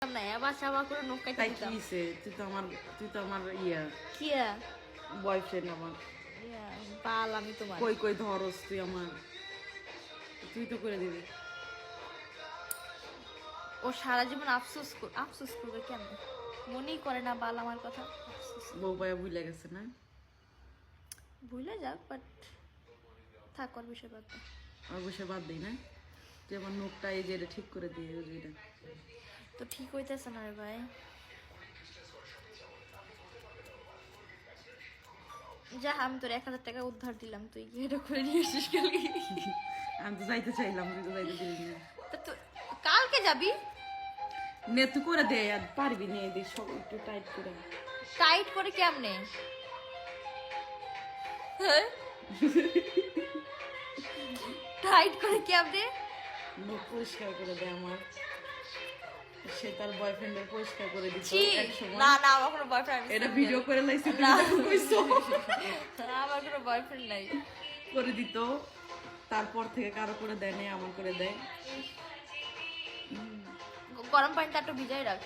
না আবার সাবা করে নখ কাটতে তাই দিতাম। কিছে তুই তো আমার ইয়া কি বয়ফ্রেন্ড আমার। পাল আমি তোমার। কই কই ধরস তুই আমার, তুই তো করে দিবি। ও সারা জীবন আফসোস করবে কেন? মনেই করে না বাল আমার কথা। বউ পায়া ভুলে গেছে না? ভুলে যাক, বাট থাক ওর বিষয় বাদ দাও। অবশ্যই বাদ দিই না, তুই আমার নোখটা এই যে এটা ঠিক করে দিয়ে এটা। তো ঠিক হইতেছে না রে ভাই। যা আমি তোর 1000 টাকা উদ্ধার দিলাম, তুই কি এটা করে নিয়ে আসিস কালকে? আমি তো যাইতে চাইলাম, তুই তো যাইতে দিলি না। তো কালকে যাবি? নে তুই করে দে, আর পারবি নে, দে সব একটু টাইট করে। টাইট করে কেমনে? টাইট করে কেমনে? মুখ পরিষ্কার করে দে আমার। সে তার বয়ফ্রেন্ডের পরিষ্কার করে দিত ছি, এক সময়। না না আমার কোনো বয়ফ্রেন্ড এটা ভিডিও করে লাইছি, তুই না। তো কইছো। আমার কোনো বয়ফ্রেন্ড নাই। করে দিত, তারপর থেকে কারো করে দেয় না, আমার করে দেয়। গরম পানিতে একটু ভিজাই রাখ।